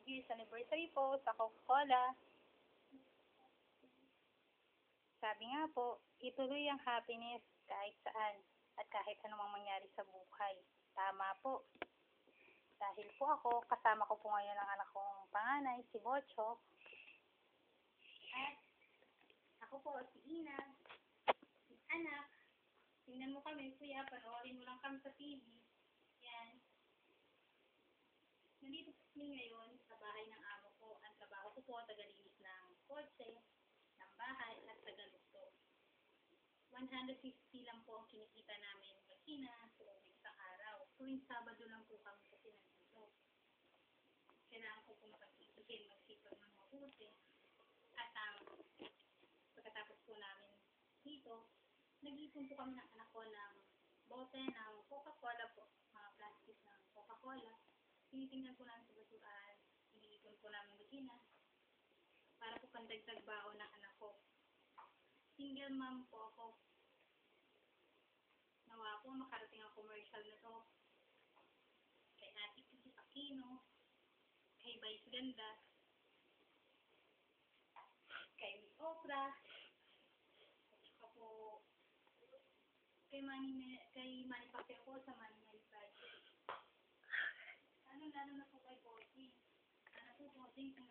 years anniversary po sa Coca-Cola. Sabi nga po, ituloy ang happiness kahit saan at kahit anumang mangyari sa buhay. Tama po. Dahil po ako, kasama ko po ngayon ang anak kong panganay, si Bocho. At ako po, si Ina, si anak. Tingnan mo kami, kuya, panoorin mo lang kami sa TV. Yan. Nandito kami ngayon sa bahay ng amo ko. Ang trabaho ko po, tagalinis ng kotse, ng bahay, at tagaluto. 150 lang po ang kinikita namin makina sa loob ng isang araw. Tuwing Sabado lang po kami kasi nandito. Kailangan ko po magsipag ng mabuti. At pagkatapos po namin dito, nag-ipon po kami ng anak ko ng bote ng Coca-Cola po, mga plastic ng Coca-Cola. Tinitingnan po namin sa basurahan, iniipon po namin makina para po pandagdag baon ng anak ko. Single mom po ako. Nawa po makarating ang commercial na to kay Ate Kiki Aquino, kay Vice Ganda, kay Miss Oprah, at saka po kay Manny Pacquiao po sa Manny Project. Lalo na po kay Bossing. Ano po Bossing kung